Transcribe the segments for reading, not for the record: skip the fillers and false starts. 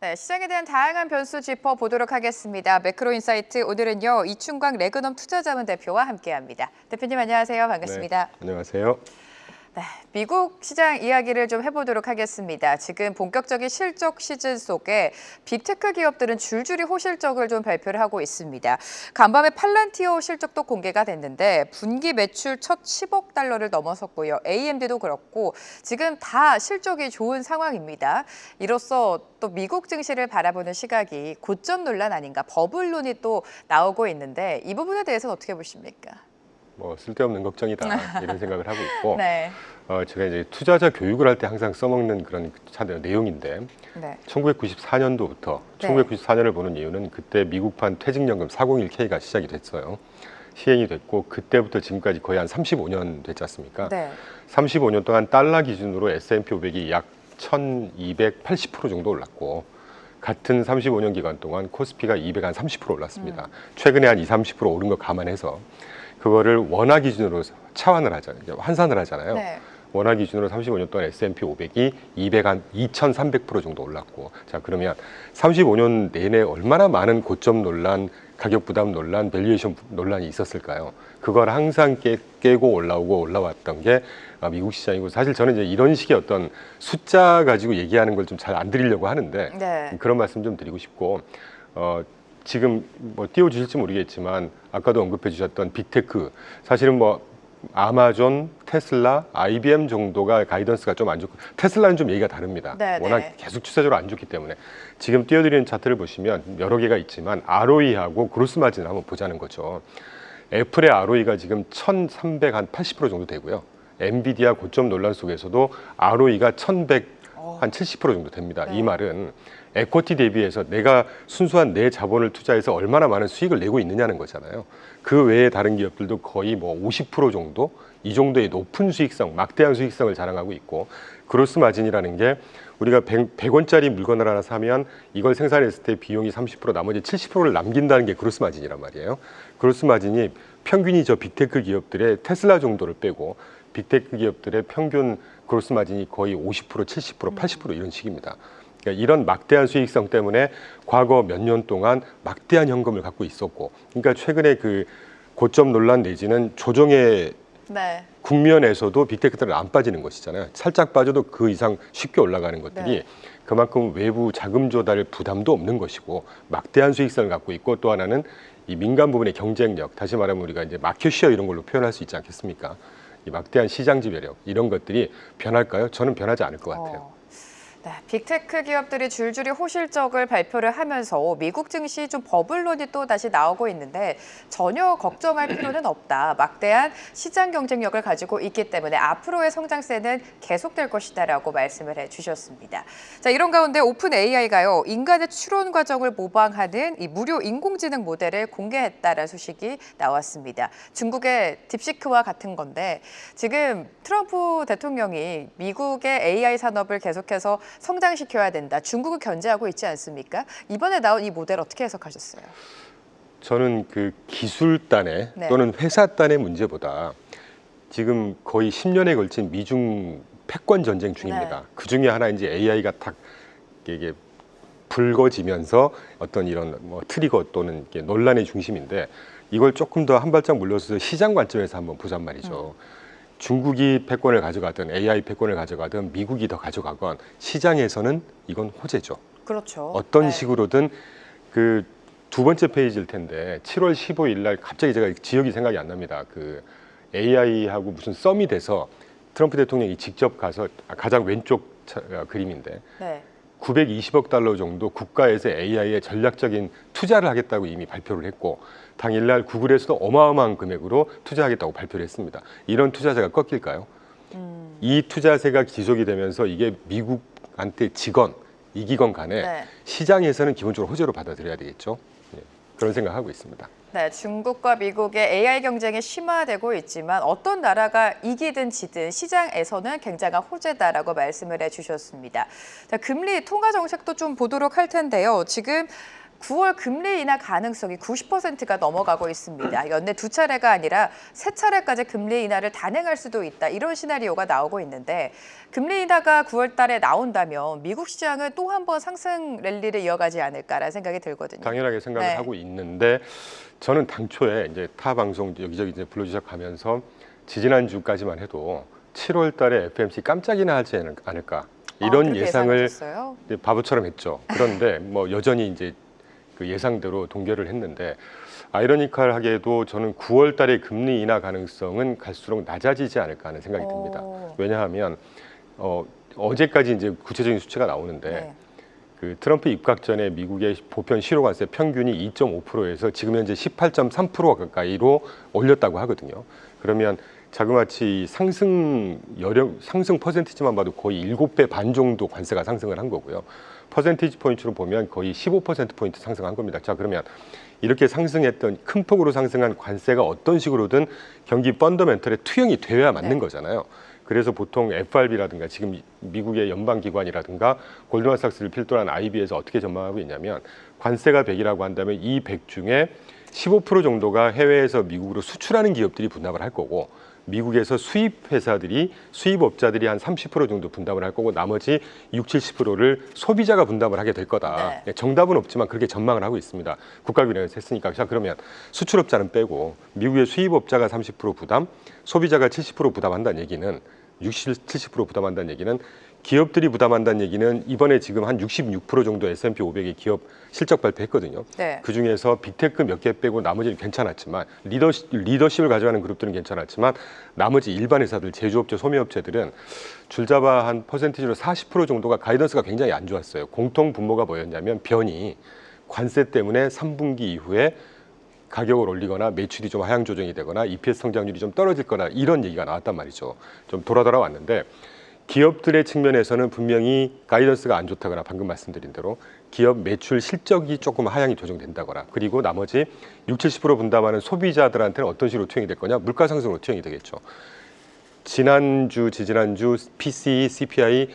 네, 시장에 대한 다양한 변수 짚어보도록 하겠습니다. 매크로인사이트 오늘은요 이충광 레그넘 투자자문 대표와 함께합니다. 대표님 안녕하세요. 반갑습니다. 네, 안녕하세요. 네, 미국 시장 이야기를 좀 해보도록 하겠습니다. 지금 본격적인 실적 시즌 속에 빅테크 기업들은 줄줄이 호실적을 좀 발표를 하고 있습니다. 간밤에 팔란티어 실적도 공개가 됐는데 분기 매출 첫 10억 달러를 넘어섰고요. AMD도 그렇고 지금 다 실적이 좋은 상황입니다. 이로써 또 미국 증시를 바라보는 시각이 고점 논란 아닌가, 버블론이 또 나오고 있는데 이 부분에 대해서는 어떻게 보십니까? 뭐 쓸데없는 걱정이다 이런 생각을 하고 있고 네. 제가 이제 투자자 교육을 할 때 항상 써먹는 그런 내용인데 네. 1994년도부터 네. 1994년을 보는 이유는 그때 미국판 퇴직연금 401K가 시작이 됐어요. 시행이 됐고 그때부터 지금까지 거의 한 35년 됐지 않습니까? 네. 35년 동안 달러 기준으로 S&P 500이 약 1280% 정도 올랐고 같은 35년 기간 동안 코스피가 230% 올랐습니다. 최근에 한 20, 30% 오른 거 감안해서 그거를 원화 기준으로 차환을 하잖아요. 환산을 하잖아요. 네. 원화 기준으로 35년 동안 S&P 500이 2300% 정도 올랐고, 자 그러면 35년 내내 얼마나 많은 고점 논란, 가격 부담 논란, 밸류에이션 논란이 있었을까요? 그걸 항상 깨고 올라오고 올라왔던 게 미국 시장이고, 사실 저는 이제 이런 식의 어떤 숫자 가지고 얘기하는 걸 좀 잘 안 드리려고 하는데 네. 그런 말씀 좀 드리고 싶고, 지금 뭐 띄워주실지 모르겠지만 아까도 언급해 주셨던 빅테크, 사실은 뭐 아마존, 테슬라, IBM 정도가 가이던스가 좀 안 좋고, 테슬라는 좀 얘기가 다릅니다. 네, 워낙 네. 계속 추세적으로 안 좋기 때문에. 지금 띄워드리는 차트를 보시면 여러 개가 있지만 ROE하고 그로스 마진을 한번 보자는 거죠. 애플의 ROE가 지금 1380% 정도 되고요. 엔비디아 고점 논란 속에서도 ROE가 1170% 정도 됩니다. 네. 이 말은 에쿼티 대비해서 내가 순수한 내 자본을 투자해서 얼마나 많은 수익을 내고 있느냐는 거잖아요. 그 외에 다른 기업들도 거의 뭐 50% 정도, 이 정도의 높은 수익성, 막대한 수익성을 자랑하고 있고, 그로스 마진이라는 게 우리가 100원짜리 물건을 하나 사면 이걸 생산했을 때 비용이 30%, 나머지 70%를 남긴다는 게 그로스 마진이란 말이에요. 그로스 마진이 평균이 저 빅테크 기업들의 테슬라 정도를 빼고 빅테크 기업들의 평균 그로스 마진이 거의 50%, 70%, 80% 이런 식입니다. 그러니까 이런 막대한 수익성 때문에 과거 몇 년 동안 막대한 현금을 갖고 있었고, 그러니까 최근에 그 고점 논란 내지는 조정의 네. 국면에서도 빅테크들은 안 빠지는 것이잖아요. 살짝 빠져도 그 이상 쉽게 올라가는 것들이 네. 그만큼 외부 자금 조달 부담도 없는 것이고 막대한 수익성을 갖고 있고, 또 하나는 이 민간 부분의 경쟁력, 다시 말하면 우리가 이제 마켓 쉐어 이런 걸로 표현할 수 있지 않겠습니까? 이 막대한 시장 지배력, 이런 것들이 변할까요? 저는 변하지 않을 것 같아요. 네, 빅테크 기업들이 줄줄이 호실적을 발표를 하면서 미국 증시 좀 버블론이 또 다시 나오고 있는데 전혀 걱정할 필요는 없다. 막대한 시장 경쟁력을 가지고 있기 때문에 앞으로의 성장세는 계속될 것이다라고 말씀을 해주셨습니다. 자, 이런 가운데 오픈 AI가요 인간의 추론 과정을 모방하는 이 무료 인공지능 모델을 공개했다라는 소식이 나왔습니다. 중국의 딥시크와 같은 건데 지금 트럼프 대통령이 미국의 AI 산업을 계속해서 성장시켜야 된다. 중국을 견제하고 있지 않습니까? 이번에 나온 이 모델 어떻게 해석하셨어요? 저는 그 기술단의 네. 또는 회사단의 문제보다 지금 거의 10년에 걸친 미중 패권 전쟁 중입니다. 네. 그 중에 하나 이제 AI가 탁 이게 불거지면서 어떤 이런 뭐 트리거 또는 이게 논란의 중심인데, 이걸 조금 더 한 발짝 물러서서 시장 관점에서 한번 보잔 말이죠. 중국이 패권을 가져가든 AI 패권을 가져가든 미국이 더 가져가건 시장에서는 이건 호재죠. 그렇죠. 어떤 네. 식으로든 그 두 번째 페이지일 텐데 7월 15일 날 갑자기 제가 지역이 생각이 안 납니다. 그 AI하고 무슨 썸이 돼서 트럼프 대통령이 직접 가서 가장 왼쪽 그림인데 네. 920억 달러 정도 국가에서 AI에 전략적인 투자를 하겠다고 이미 발표를 했고, 당일날 구글에서도 어마어마한 금액으로 투자하겠다고 발표를 했습니다. 이런 투자세가 꺾일까요? 이 투자세가 지속이 되면서 이게 미국한테 지건, 이기건 간에 네. 시장에서는 기본적으로 호재로 받아들여야 되겠죠. 예, 그런 생각하고 있습니다. 네, 중국과 미국의 AI 경쟁이 심화되고 있지만 어떤 나라가 이기든 지든 시장에서는 굉장한 호재다라고 말씀을 해주셨습니다. 자, 금리 통화 정책도 좀 보도록 할 텐데요. 지금 9월 금리 인하 가능성이 90%가 넘어가고 있습니다. 연내 2차례가 아니라 3차례까지 금리 인하를 단행할 수도 있다. 이런 시나리오가 나오고 있는데 금리 인하가 9월 달에 나온다면 미국 시장은 또 한 번 상승 랠리를 이어가지 않을까라는 생각이 들거든요. 당연하게 생각을 네. 하고 있는데 저는 당초에 이제 타 방송 여기저기 이제 불러주셔가면서 지지난주까지만 해도 7월 달에 FMC 깜짝이나 하지 않을까 이런 그렇게 예상을 예상하셨어요? 이제 바보처럼 했죠. 그런데 뭐 여전히 이제 그 예상대로 동결을 했는데 아이러니컬하게도 저는 9월 달에 금리 인하 가능성은 갈수록 낮아지지 않을까 하는 생각이 듭니다. 왜냐하면 어제까지 이제 구체적인 수치가 나오는데 네. 그 트럼프 입각 전에 미국의 보편 실효관세 평균이 2.5%에서 지금 현재 18.3% 가까이로 올렸다고 하거든요. 그러면 자그마치 상승 퍼센티지만 봐도 거의 7배 반 정도 관세가 상승을 한 거고요. 퍼센티지 포인트로 보면 거의 15%포인트 상승한 겁니다. 자, 그러면 이렇게 상승했던 큰 폭으로 상승한 관세가 어떤 식으로든 경기 펀더멘털에 투영이 되어야 맞는 거잖아요. 그래서 보통 FRB라든가 지금 미국의 연방기관이라든가 골드만삭스를 필두로 한 IB에서 어떻게 전망하고 있냐면 관세가 100이라고 한다면 이 100 중에 15% 정도가 해외에서 미국으로 수출하는 기업들이 분담을 할 거고 미국에서 수입업자들이 한 30% 정도 분담을 할 거고 나머지 60~70%를 소비자가 분담을 하게 될 거다. 네. 정답은 없지만 그렇게 전망을 하고 있습니다. 국가기관에서 했으니까. 자, 그러면 수출업자는 빼고 미국의 수입업자가 30% 부담, 소비자가 70% 부담한다는 얘기는 70% 부담한다는 얘기는 기업들이 부담한다는 얘기는 이번에 지금 한 66% 정도 S&P 500의 기업 실적 발표했거든요. 네. 그중에서 빅테크 몇 개 빼고 나머지는 괜찮았지만 리더십을 가져가는 그룹들은 괜찮았지만 나머지 일반 회사들, 제조업체, 소매업체들은 줄잡아 한 퍼센티지로 40% 정도가 가이던스가 굉장히 안 좋았어요. 공통 분모가 뭐였냐면 변이 관세 때문에 3분기 이후에 가격을 올리거나 매출이 좀 하향 조정이 되거나 EPS 성장률이 좀 떨어질 거나 이런 얘기가 나왔단 말이죠. 좀 돌아왔는데 기업들의 측면에서는 분명히 가이던스가 안 좋다거나 방금 말씀드린 대로 기업 매출 실적이 조금 하향이 조정된다거나 그리고 나머지 60~70% 분담하는 소비자들한테는 어떤 식으로 투영이 될 거냐? 물가 상승으로 투영이 되겠죠. 지난주, 지지난주 PCE, CPI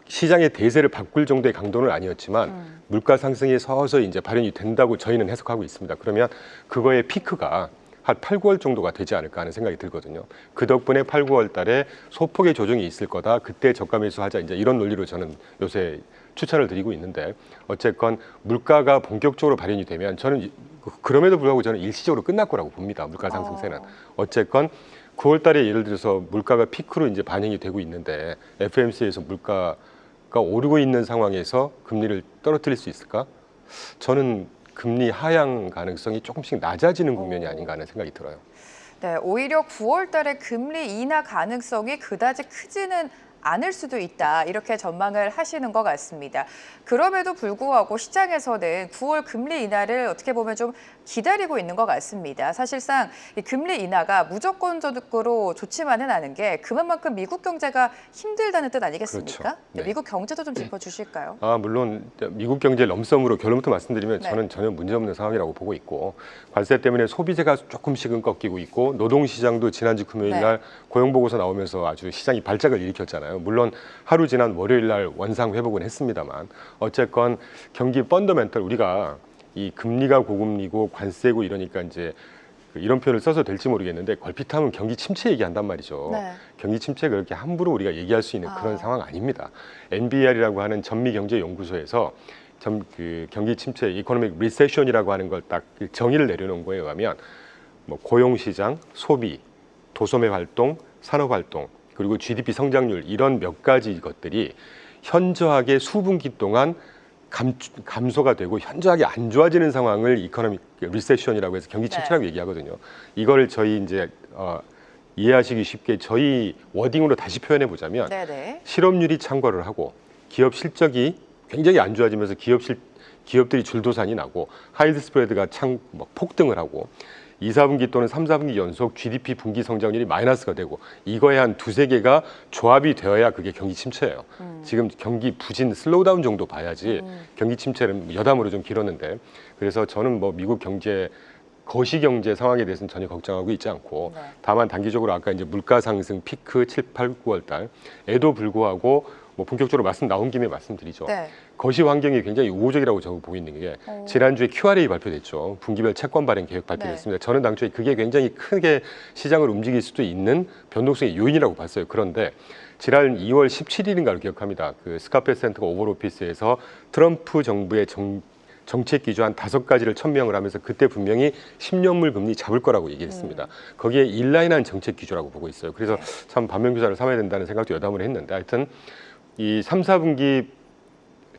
시장의 대세를 바꿀 정도의 강도는 아니었지만 물가 상승이 서서히 이제 발현이 된다고 저희는 해석하고 있습니다. 그러면 그거의 피크가 한 8, 9월 정도가 되지 않을까 하는 생각이 들거든요. 그 덕분에 8, 9월 달에 소폭의 조정이 있을 거다. 그때 저가 매수하자. 이제 이런 논리로 저는 요새 추천을 드리고 있는데 어쨌건 물가가 본격적으로 발현이 되면 저는 그럼에도 불구하고 저는 일시적으로 끝날 거라고 봅니다. 물가 상승세는. 어쨌건 9월 달에 예를 들어서 물가가 피크로 이제 반영이 되고 있는데 FMC에서 물가가 오르고 있는 상황에서 금리를 떨어뜨릴 수 있을까? 저는 금리 하향 가능성이 조금씩 낮아지는 국면이 아닌가 하는 생각이 들어요. 네, 오히려 9월 달에 금리 인하 가능성이 그다지 크지는 않을 수도 있다. 이렇게 전망을 하시는 것 같습니다. 그럼에도 불구하고 시장에서는 9월 금리 인하를 어떻게 보면 좀 기다리고 있는 것 같습니다. 사실상 이 금리 인하가 무조건적으로 좋지만은 않은 게 그만큼 미국 경제가 힘들다는 뜻 아니겠습니까? 그렇죠. 네. 미국 경제도 좀 짚어주실까요? 물론 미국 경제 럼섬으로 결론부터 말씀드리면 네. 저는 전혀 문제없는 상황이라고 보고 있고 관세 때문에 소비재가 조금씩은 꺾이고 있고 노동시장도 지난주 금요일 날 고용보고서 나오면서 아주 시장이 발작을 일으켰잖아요. 물론 하루 지난 월요일 날 원상 회복은 했습니다만 어쨌건 경기 펀더멘털 우리가 이 금리가 고금리고 관세고 이러니까 이제 이런 표현을 써서 될지 모르겠는데 걸핏하면 경기 침체 얘기한단 말이죠. 네. 경기 침체 그렇게 함부로 우리가 얘기할 수 있는 그런 상황 아닙니다. NBR이라고 하는 전미경제연구소에서 경기 침체, 이코노믹 리세션이라고 하는 걸 딱 정의를 내려놓은 거에 의하면 뭐 고용시장, 소비, 도소매 활동, 산업 활동 그리고 GDP 성장률 이런 몇 가지 것들이 현저하게 수분기 동안 감소가 되고 현저하게 안 좋아지는 상황을 이코노믹 리세션이라고 해서 경기 침체라고 얘기하거든요. 이걸 저희 이제 이해하시기 쉽게 저희 워딩으로 다시 표현해 보자면 실업률이 창궐을 하고 기업 실적이 굉장히 안 좋아지면서 기업들이 줄도산이 나고 하이드 스프레드가 폭등을 하고 2, 4분기 또는 3, 4분기 연속 GDP 분기 성장률이 마이너스가 되고 이거에 한 두세 개가 조합이 되어야 그게 경기 침체예요. 지금 경기 부진 슬로우다운 정도 봐야지 경기 침체는 여담으로 좀 길었는데 그래서 저는 뭐 미국 경제 거시경제 상황에 대해서는 전혀 걱정하고 있지 않고 다만 단기적으로 아까 이제 물가 상승 피크 7, 8, 9월 달에도 불구하고 뭐 본격적으로 말씀 나온 김에 말씀드리죠. 네. 거시 환경이 굉장히 우호적이라고 저는 보고 있는 게 지난주에 QRA 발표됐죠. 분기별 채권 발행 계획 발표됐습니다. 저는 당초에 그게 굉장히 크게 시장을 움직일 수도 있는 변동성의 요인이라고 봤어요. 그런데 지난 2월 17일인가를 기억합니다. 그 스카페 센터가 오버오피스에서 트럼프 정부의 정책 기조 한 5가지를 천명을 하면서 그때 분명히 10년물 금리 잡을 거라고 얘기했습니다. 거기에 인라인한 정책 기조라고 보고 있어요. 그래서 참 반면교사를 삼아야 된다는 생각도 여담을 했는데 하여튼 이 3, 4분기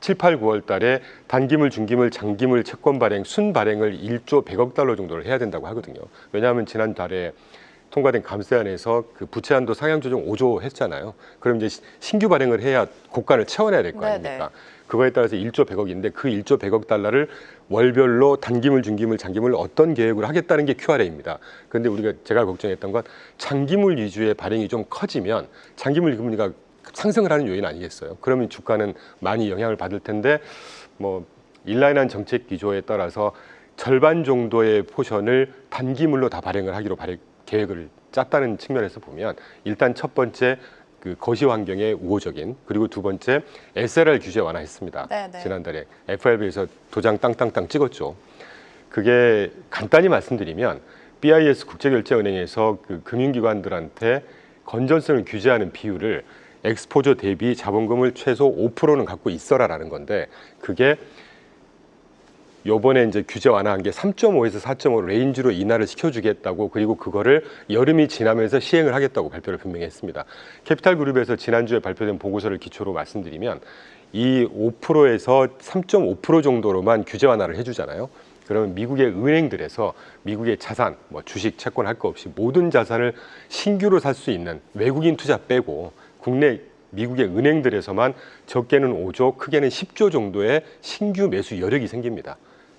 7, 8, 9월 달에 단기물, 중기물, 장기물 채권 발행, 순 발행을 1조 100억 달러 정도를 해야 된다고 하거든요. 왜냐하면 지난달에 통과된 감세안에서 그 부채 한도 상향 조정 5조 했잖아요. 그럼 이제 신규 발행을 해야 고간을 채워내야 될 거 아닙니까? 그거에 따라서 1조 100억인데 그 1조 100억 달러를 월별로 단기물, 중기물, 장기물 어떤 계획으로 하겠다는 게 QRA입니다. 그런데 제가 걱정했던 건 장기물 위주의 발행이 좀 커지면 장기물 금리가 상승을 하는 요인 아니겠어요? 그러면 주가는 많이 영향을 받을 텐데 뭐 인라인한 정책 기조에 따라서 절반 정도의 포션을 단기물로 다 발행을 하기로 계획을 짰다는 측면에서 보면 일단 첫 번째 그 거시 환경의 우호적인, 그리고 두 번째 SLR 규제 완화했습니다. 네네. 지난달에 FRB에서 도장 땅땅땅 찍었죠. 그게 간단히 말씀드리면 BIS 국제결제은행에서 그 금융기관들한테 건전성을 규제하는 비율을 엑스포저 대비 자본금을 최소 5%는 갖고 있어라라는 건데, 그게 요번에 이제 규제 완화한 게 3.5에서 4.5 레인지로 인하를 시켜주겠다고, 그리고 그거를 여름이 지나면서 시행을 하겠다고 발표를 분명히 했습니다. 캐피탈그룹에서 지난주에 발표된 보고서를 기초로 말씀드리면 이 5%에서 3.5% 정도로만 규제 완화를 해주잖아요. 그러면 미국의 은행들에서 미국의 자산, 뭐 주식, 채권 할 거 없이 모든 자산을 신규로 살 수 있는 외국인 투자 빼고 국내 미국의 은행들에서만 적게는 5조, 크게는 10조 정도의 신규 매수 여력이 생깁니다.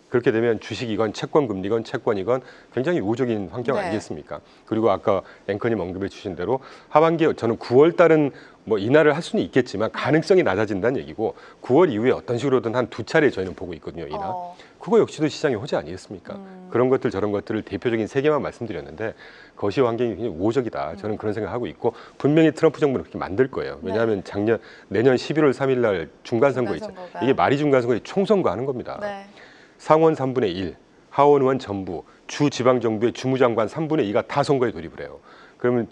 그렇게 되면 주식이건 채권 금리건 채권이건 굉장히 우호적인 환경 아니겠습니까? 그리고 아까 앵커님 언급해 주신 대로 하반기에 저는 9월 달은 뭐 인하를 할 수는 있겠지만 가능성이 낮아진다는 얘기고, 9월 이후에 어떤 식으로든 한 2차례 저희는 보고 있거든요, 인하. 그거 역시도 시장의 호재 아니겠습니까? 그런 것들 저런 것들을 대표적인 3개만 말씀드렸는데 거시 환경이 굉장히 우호적이다. 저는 그런 생각을 하고 있고, 분명히 트럼프 정부는 그렇게 만들 거예요. 왜냐하면 내년 11월 3일 날 중간선거 있잖아요. 이게 말이 중간선거에 총선거 하는 겁니다. 상원 3분의 1, 하원 의원 전부, 주 지방정부의 주무장관 3분의 2가 다 선거에 돌입을 해요. 그러면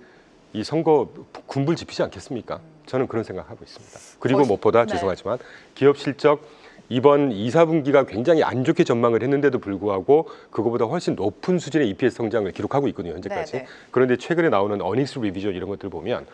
이 선거 군불 지피지 않겠습니까? 저는 그런 생각하고 있습니다. 그리고 무엇보다 죄송하지만 기업 실적 이번 2, 4분기가 굉장히 안 좋게 전망을 했는데도 불구하고 그거보다 훨씬 높은 수준의 EPS 성장을 기록하고 있거든요, 현재까지. 그런데 최근에 나오는 어닝스 리비전 이런 것들 보면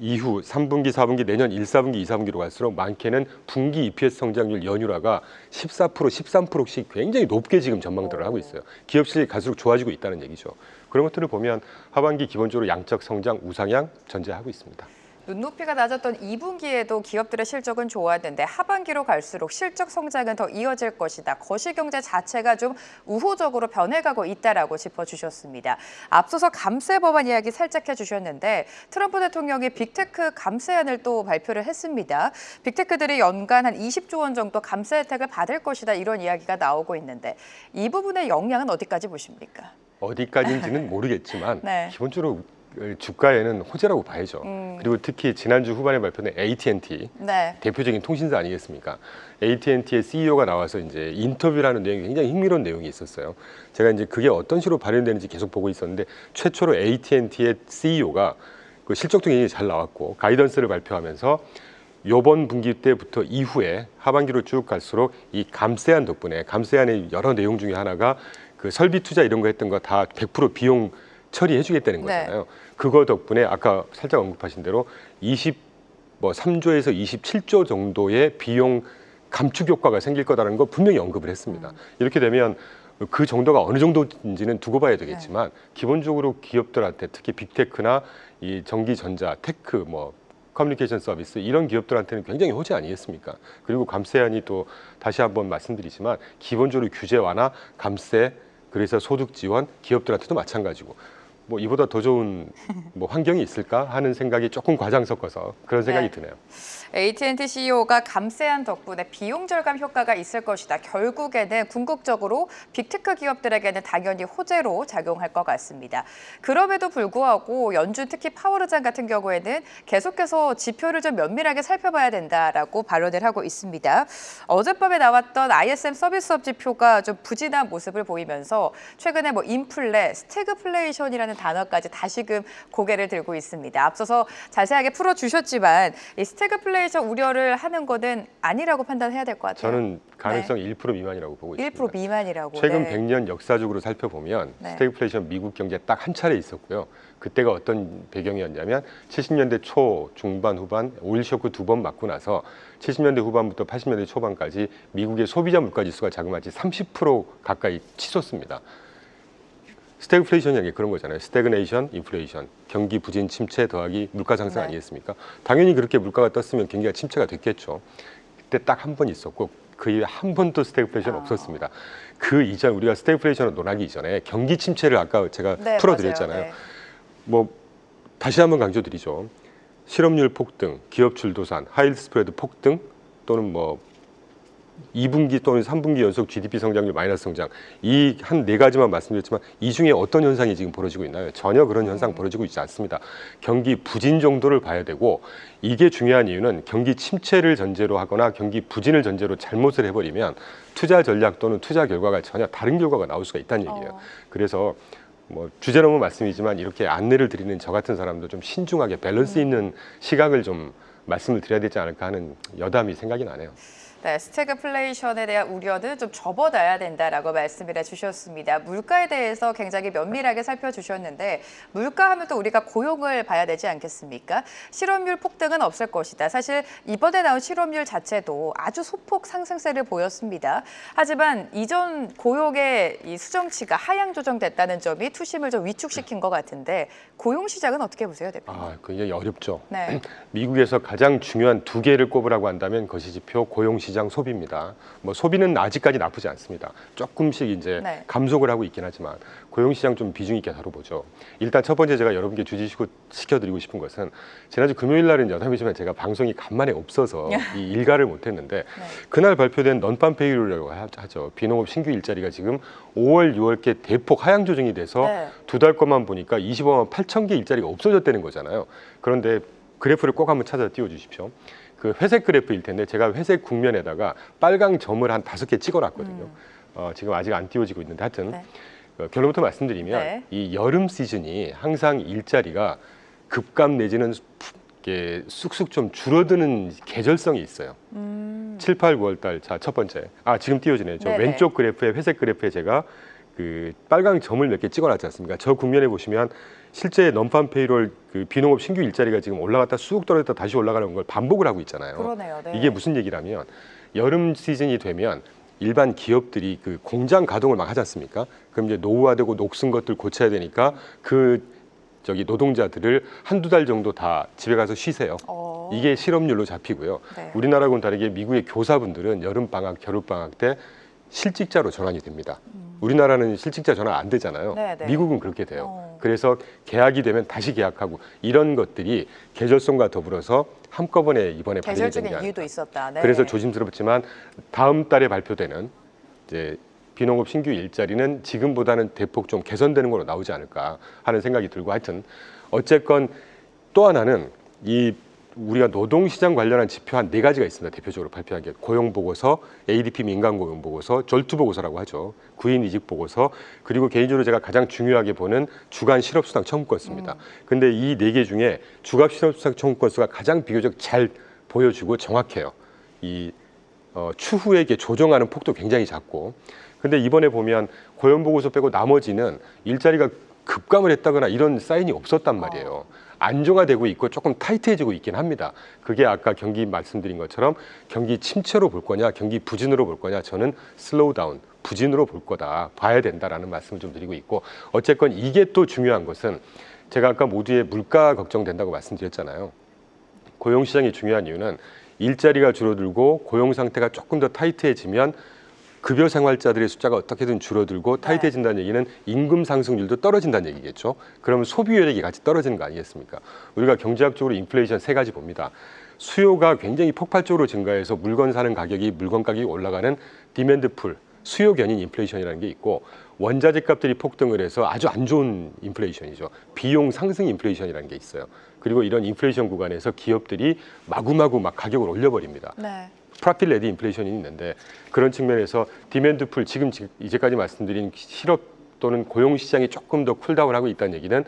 이후 3분기, 4분기, 내년 1, 4분기, 2, 4분기로 갈수록 많게는 분기 EPS 성장률 연율화가 14%, 13%씩 굉장히 높게 지금 전망들을 하고 있어요. 기업 실력이 갈수록 좋아지고 있다는 얘기죠. 그런 것들을 보면 하반기 기본적으로 양적 성장 우상향 전제하고 있습니다. 눈높이가 낮았던 2분기에도 기업들의 실적은 좋았는데 하반기로 갈수록 실적 성장은 더 이어질 것이다. 거시경제 자체가 좀 우호적으로 변해가고 있다라고 짚어주셨습니다. 앞서서 감세 법안 이야기 살짝 해주셨는데 트럼프 대통령이 빅테크 감세안을 또 발표를 했습니다. 빅테크들이 연간 한 20조 원 정도 감세 혜택을 받을 것이다, 이런 이야기가 나오고 있는데 이 부분의 영향은 어디까지 보십니까? 어디까지인지는 모르겠지만 기본적으로 주가에는 호재라고 봐야죠. 그리고 특히 지난주 후반에 발표된 AT&T 대표적인 통신사 아니겠습니까? AT&T의 CEO가 나와서 이제 인터뷰를 하는 내용이 굉장히 흥미로운 내용이 있었어요. 제가 이제 그게 어떤 식으로 발현되는지 계속 보고 있었는데 최초로 AT&T의 CEO가 그 실적도 굉장히 잘 나왔고 가이던스를 발표하면서 이번 분기 때부터 이후에 하반기로 쭉 갈수록 이 감세안 덕분에, 감세안의 여러 내용 중에 하나가 그 설비 투자 이런 거 했던 거 다 100% 비용 처리해주겠다는 거잖아요. 그거 덕분에 아까 살짝 언급하신 대로 3조에서 27조 정도의 비용 감축 효과가 생길 거다라는 거 분명히 언급을 했습니다. 이렇게 되면 그 정도가 어느 정도인지는 두고 봐야 되겠지만 기본적으로 기업들한테, 특히 빅테크나 이 전기전자, 테크, 뭐 커뮤니케이션 서비스 이런 기업들한테는 굉장히 호재 아니겠습니까? 그리고 감세안이 또 다시 한번 말씀드리지만 기본적으로 규제 완화, 감세, 그래서 소득 지원, 기업들한테도 마찬가지고 뭐 이보다 더 좋은 뭐 환경이 있을까 하는 생각이 조금 과장 섞어서 그런 생각이 네. 드네요. AT&T CEO가 감세한 덕분에 비용 절감 효과가 있을 것이다. 결국에는 궁극적으로 빅테크 기업들에게는 당연히 호재로 작용할 것 같습니다. 그럼에도 불구하고 연준 특히 파월 의장 같은 경우에는 계속해서 지표를 좀 면밀하게 살펴봐야 된다라고 발언을 하고 있습니다. 어젯밤에 나왔던 ISM 서비스업 지표가 좀 부진한 모습을 보이면서 최근에 뭐 인플레, 스태그플레이션이라는 단어까지 다시금 고개를 들고 있습니다. 앞서서 자세하게 풀어주셨지만 이 스태그플레이션 우려를 하는 거는 아니라고 판단해야 될 것 같아요. 저는 가능성 1% 미만이라고 보고 있습니다. 1% 미만이라고. 최근 네. 100년 역사적으로 살펴보면 네. 스태그플레이션 미국 경제에 딱 한 차례 있었고요. 그때가 어떤 배경이었냐면 70년대 초, 중반, 후반 오일 쇼크 2번 맞고 나서 70년대 후반부터 80년대 초반까지 미국의 소비자 물가 지수가 자그마치 30% 가까이 치솟습니다. 스태그플레이션이라는 게 그런 거잖아요. 스태그네이션, 인플레이션, 경기 부진 침체 더하기 물가 상승 네. 아니겠습니까? 당연히 그렇게 물가가 떴으면 경기가 침체가 됐겠죠. 그때 딱 한 번 있었고 그 이후에 한 번도 스태그플레이션 없었습니다. 그 이전 우리가 스태그플레이션을 논하기 이전에 경기 침체를 아까 제가 네, 풀어드렸잖아요. 맞아요. 네. 뭐 다시 한번 강조드리죠. 실업률 폭등, 기업 줄도산, 하이힐드 스프레드 폭등 또는 뭐 2분기 또는 3분기 연속 GDP 성장률 마이너스 성장 이 한 네 가지만 말씀드렸지만 이 중에 어떤 현상이 지금 벌어지고 있나요? 전혀 그런 현상 벌어지고 있지 않습니다. 경기 부진 정도를 봐야 되고 이게 중요한 이유는 경기 침체를 전제로 하거나 경기 부진을 전제로 잘못을 해버리면 투자 전략 또는 투자 결과가 전혀 다른 결과가 나올 수가 있다는 얘기예요. 그래서 뭐 주제넘은 말씀이지만 이렇게 안내를 드리는 저 같은 사람도 좀 신중하게 밸런스 있는 시각을 좀 말씀을 드려야 되지 않을까 하는 여담이 생각이 나네요. 네, 스태그플레이션에 대한 우려는 좀 접어놔야 된다라고 말씀을 해주셨습니다. 물가에 대해서 굉장히 면밀하게 살펴주셨는데 물가하면 또 우리가 고용을 봐야 되지 않겠습니까? 실업률 폭등은 없을 것이다. 사실 이번에 나온 실업률 자체도 아주 소폭 상승세를 보였습니다. 하지만 이전 고용의 이 수정치가 하향 조정됐다는 점이 투심을 좀 위축시킨 것 같은데 고용 시장은 어떻게 보세요, 대표님? 굉장히 어렵죠. 네. 미국에서 가장 중요한 두 개를 꼽으라고 한다면 거시지표 고용시장 소비입니다. 뭐 소비는 아직까지 나쁘지 않습니다. 조금씩 이제 네. 감속을 하고 있긴 하지만 고용시장 좀 비중 있게 다뤄보죠. 일단 첫 번째 제가 여러분께 주시시켜드리고 싶은 것은 지난주 금요일 날은 여담이지만 제가 방송이 간만에 없어서 이 일가를 못했는데 그날 발표된 넌팜 페이로라고 하죠. 비농업 신규 일자리가 지금 5월, 6월께 대폭 하향 조정이 돼서 네. 두 달 것만 보니까 25만 8천 개 일자리가 없어졌다는 거잖아요. 그런데 그래프를 꼭 한번 찾아 띄워주십시오. 그 회색 그래프일 텐데 제가 회색 국면에다가 빨강 점을 한 5개 찍어놨거든요. 지금 아직 안 띄워지고 있는데 하여튼 네. 결론부터 말씀드리면 네. 이 여름 시즌이 항상 일자리가 급감 내지는 이게 쑥쑥 좀 줄어드는 계절성이 있어요. 7, 8, 9월 달. 자, 첫 번째. 지금 띄워지네요. 저 네네. 왼쪽 그래프에 회색 그래프에 제가 그 빨강 점을 몇 개 찍어놨지 않습니까? 저 국면에 보시면 실제 넌팜 페이롤 그 비농업 신규 일자리가 지금 올라갔다 쑥 떨어졌다 다시 올라가는 걸 반복을 하고 있잖아요. 그러네요. 네. 이게 무슨 얘기라면 여름 시즌이 되면 일반 기업들이 그 공장 가동을 막 하지 않습니까? 그럼 이제 노후화되고 녹슨 것들 고쳐야 되니까 노동자들을 한두 달 정도 다 집에 가서 쉬세요. 이게 실업률로 잡히고요. 네. 우리나라하고는 다르게 미국의 교사분들은 여름 방학, 겨울 방학 때 실직자로 전환이 됩니다. 우리나라는 실직자 전환 안 되잖아요. 네네. 미국은 그렇게 돼요. 그래서 계약이 되면 다시 계약하고 이런 것들이 계절성과 더불어서 한꺼번에 이번에 발생이 된 게 계절적인 아니라. 이유도 있었다. 네. 그래서 조심스럽지만 다음 달에 발표되는 이제 비농업 신규 일자리는 지금보다는 대폭 좀 개선되는 걸로 나오지 않을까 하는 생각이 들고 하여튼 어쨌건 또 하나는 이 우리가 노동시장 관련한 지표 한 4가지가 있습니다. 대표적으로 발표한 게 고용보고서, ADP 민간고용보고서, 절투보고서라고 하죠. 구인 이직 보고서, 그리고 개인적으로 제가 가장 중요하게 보는 주간 실업수당 청구 건수입니다. 근데 이 4개 중에 주간 실업수당 청구 건수가 가장 비교적 잘 보여주고 정확해요. 이 추후에게 조정하는 폭도 굉장히 작고, 근데 이번에 보면 고용보고서 빼고 나머지는 일자리가 급감을 했다거나 이런 사인이 없었단 말이에요. 안정화되고 있고 조금 타이트해지고 있긴 합니다. 그게 아까 경기 말씀드린 것처럼 경기 침체로 볼 거냐, 경기 부진으로 볼 거냐, 저는 슬로우 다운, 부진으로 볼 거다, 봐야 된다라는 말씀을 좀 드리고 있고, 어쨌건 이게 또 중요한 것은 제가 아까 모두의 물가 걱정된다고 말씀드렸잖아요. 고용시장이 중요한 이유는 일자리가 줄어들고 고용 상태가 조금 더 타이트해지면 급여 생활자들의 숫자가 어떻게든 줄어들고 타이트해진다는 얘기는 임금 상승률도 떨어진다는 얘기겠죠. 그러면 소비율이 같이 떨어지는 거 아니겠습니까? 우리가 경제학적으로 인플레이션 세 가지 봅니다. 수요가 굉장히 폭발적으로 증가해서 물건 사는 물건 가격이 올라가는 디맨드 풀, 수요 견인 인플레이션이라는 게 있고, 원자재 값들이 폭등을 해서 아주 안 좋은 인플레이션이죠. 비용 상승 인플레이션이라는 게 있어요. 그리고 이런 인플레이션 구간에서 기업들이 마구마구 막 가격을 올려버립니다. 네. 프라필 레디 인플레이션이 있는데, 그런 측면에서 디맨드 풀, 지금 이제까지 말씀드린 실업 또는 고용 시장이 조금 더 쿨다운하고 있다는 얘기는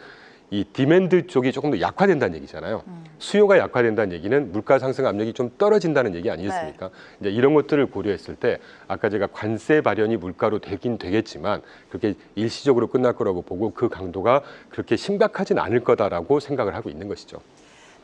이 디맨드 쪽이 조금 더 약화된다는 얘기잖아요. 수요가 약화된다는 얘기는 물가 상승 압력이 좀 떨어진다는 얘기 아니겠습니까? 이제 이런 것들을 고려했을 때 아까 제가 관세 발현이 물가로 되긴 되겠지만 그렇게 일시적으로 끝날 거라고 보고 그 강도가 그렇게 심각하진 않을 거다라고 생각을 하고 있는 것이죠.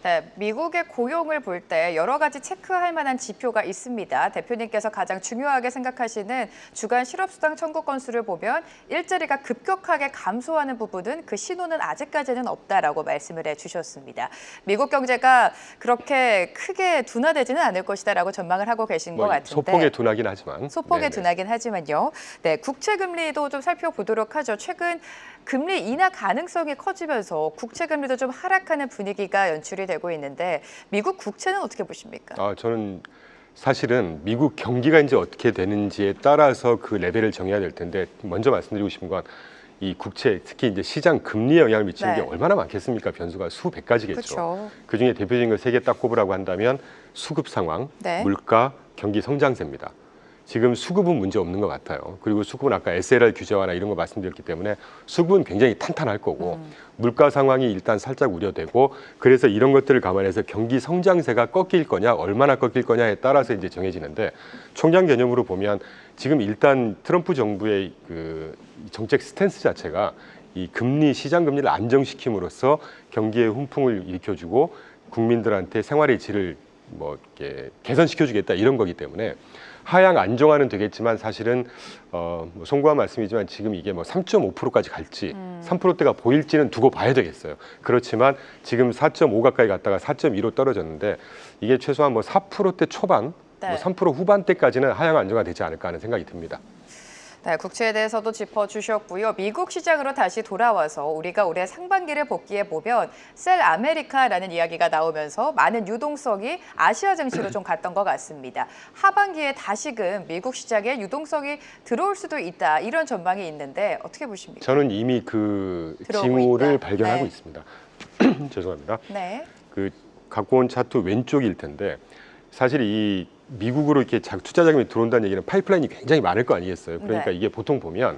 네, 미국의 고용을 볼 때 여러 가지 체크할 만한 지표가 있습니다. 대표님께서 가장 중요하게 생각하시는 주간 실업수당 청구 건수를 보면 일자리가 급격하게 감소하는 부분은 그 신호는 아직까지는 없다라고 말씀을 해주셨습니다. 미국 경제가 그렇게 크게 둔화되지는 않을 것이다라고 전망을 하고 계신 것 같은데. 소폭의 둔하긴 하지만. 소폭의 둔하긴 하지만요. 네, 국채 금리도 좀 살펴보도록 하죠. 최근 금리 인하 가능성이 커지면서 국채 금리도 좀 하락하는 분위기가 연출이 되고 있는데 미국 국채는 어떻게 보십니까? 저는 사실은 미국 경기가 이제 어떻게 되는지에 따라서 그 레벨을 정해야 될 텐데, 먼저 말씀드리고 싶은 건 이 국채, 특히 이제 시장 금리에 영향을 미치는 게 얼마나 많겠습니까? 변수가 수백 가지겠죠. 그렇죠. 그중에 대표적인 걸 세 개 딱 꼽으라고 한다면 수급 상황, 물가, 경기 성장세입니다. 지금 수급은 문제 없는 것 같아요. 그리고 수급은 아까 SLR 규제 완화 이런 거 말씀드렸기 때문에 수급은 굉장히 탄탄할 거고, 물가 상황이 일단 살짝 우려되고, 그래서 이런 것들을 감안해서 경기 성장세가 꺾일 거냐, 얼마나 꺾일 거냐에 따라서 이제 정해지는데, 총량 개념으로 보면 지금 일단 트럼프 정부의 그 정책 스탠스 자체가 이 금리, 시장 금리를 안정시킴으로써 경기의 훈풍을 일으켜주고 국민들한테 생활의 질을 뭐 이렇게 개선시켜주겠다 이런 거기 때문에 하향 안정화는 되겠지만 사실은 뭐 송구한 말씀이지만 지금 이게 뭐 3.5%까지 갈지 3%대가 보일지는 두고 봐야 되겠어요. 그렇지만 지금 4.5 가까이 갔다가 4.2로 떨어졌는데 이게 최소한 뭐 4%대 초반, 뭐 3% 후반대까지는 하향 안정화 되지 않을까 하는 생각이 듭니다. 네, 국채에 대해서도 짚어주셨고요. 미국 시장으로 다시 돌아와서 우리가 올해 상반기를 복귀해 보면 셀 아메리카라는 이야기가 나오면서 많은 유동성이 아시아 증시로 좀 갔던 것 같습니다. 하반기에 다시금 미국 시장에 유동성이 들어올 수도 있다, 이런 전망이 있는데 어떻게 보십니까? 저는 이미 그 징후를 발견하고 네. 있습니다. 죄송합니다. 네. 그 갖고 온 차트 왼쪽일 텐데, 사실 이 미국으로 이렇게 투자 자금이 들어온다는 얘기는 파이프라인이 굉장히 많을 거 아니겠어요. 그러니까 이게 보통 보면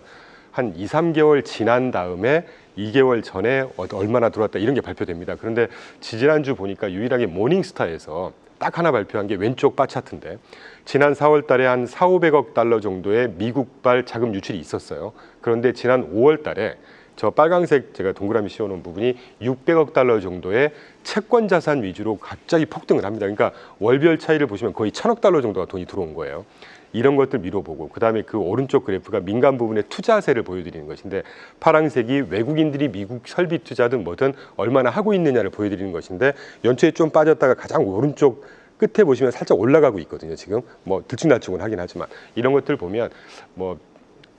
한 2, 3개월 지난 다음에 2개월 전에 얼마나 들어왔다 이런 게 발표됩니다. 그런데 지지난주 보니까 유일하게 모닝스타에서 딱 하나 발표한 게 왼쪽 바 차트인데, 지난 4월 달에 한 4, 500억 달러 정도의 미국발 자금 유출이 있었어요. 그런데 지난 5월 달에 저 빨강색 제가 동그라미 씌워놓은 부분이 600억 달러 정도의 채권 자산 위주로 갑자기 폭등을 합니다. 그러니까 월별 차이를 보시면 거의 1000억 달러 정도가 돈이 들어온 거예요. 이런 것들 미뤄보고, 그다음에 그 오른쪽 그래프가 민간 부분의 투자세를 보여드리는 것인데, 파란색이 외국인들이 미국 설비 투자든 뭐든 얼마나 하고 있느냐를 보여드리는 것인데, 연초에 좀 빠졌다가 가장 오른쪽 끝에 보시면 살짝 올라가고 있거든요. 지금 뭐 들쭉날쭉은 하긴 하지만 이런 것들 보면 뭐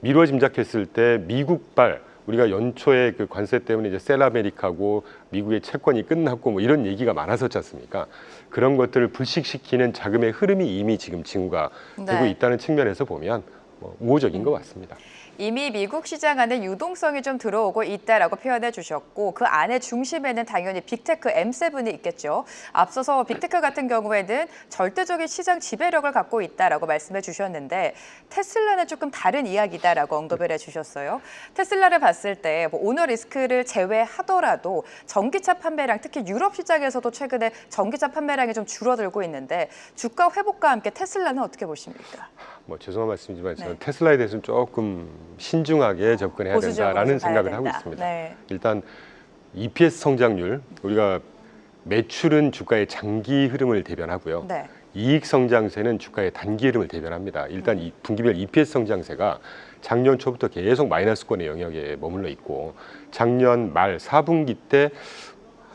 미뤄 짐작했을 때 미국발, 우리가 연초에 그 관세 때문에 이제 셀아메리카고 미국의 채권이 끝났고 뭐 이런 얘기가 많았었지 않습니까? 그런 것들을 불식시키는 자금의 흐름이 이미 지금 징후가 되고 있다는 측면에서 보면 뭐 우호적인 것 같습니다. 이미 미국 시장 안에 유동성이 좀 들어오고 있다라고 표현해 주셨고, 그 안에 중심에는 당연히 빅테크 M7이 있겠죠. 앞서서 빅테크 같은 경우에는 절대적인 시장 지배력을 갖고 있다라고 말씀해 주셨는데, 테슬라는 조금 다른 이야기다라고 언급을 해 주셨어요. 테슬라를 봤을 때 뭐 오너 리스크를 제외하더라도 전기차 판매량, 특히 유럽 시장에서도 최근에 전기차 판매량이 좀 줄어들고 있는데, 주가 회복과 함께 테슬라는 어떻게 보십니까? 뭐 죄송한 말씀이지만 저는 테슬라에 대해서는 조금 신중하게 접근해야 된다라는 생각을 하고 있습니다. 일단 EPS 성장률, 우리가 매출은 주가의 장기 흐름을 대변하고요. 이익 성장세는 주가의 단기 흐름을 대변합니다. 일단 이 분기별 EPS 성장세가 작년 초부터 계속 마이너스권의 영역에 머물러 있고, 작년 말 4분기 때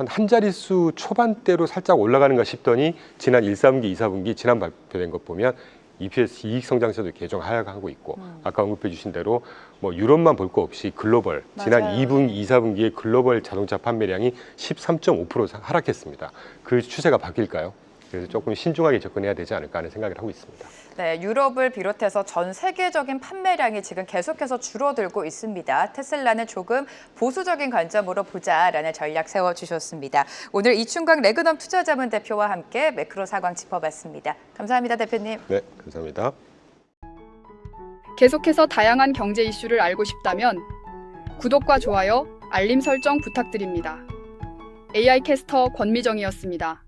한 자릿수 초반대로 살짝 올라가는가 싶더니 지난 1, 4분기, 2, 4분기 지난 발표된 것 보면 EPS 이익 성장세도 계속 하락하고 있고 아까 언급해 주신 대로 뭐 유럽만 볼 거 없이 글로벌 지난 맞아요. 2분기, 4분기에 글로벌 자동차 판매량이 13.5% 하락했습니다. 그 추세가 바뀔까요? 그래서 조금 신중하게 접근해야 되지 않을까 하는 생각을 하고 있습니다. 네, 유럽을 비롯해서 전 세계적인 판매량이 지금 계속해서 줄어들고 있습니다. 테슬라는 조금 보수적인 관점으로 보자라는 전략 세워주셨습니다. 오늘 이충광 레그넘 투자자문 대표와 함께 매크로 상황 짚어봤습니다. 감사합니다, 대표님. 네, 감사합니다. 계속해서 다양한 경제 이슈를 알고 싶다면 구독과 좋아요, 알림 설정 부탁드립니다. AI 캐스터 권미정이었습니다.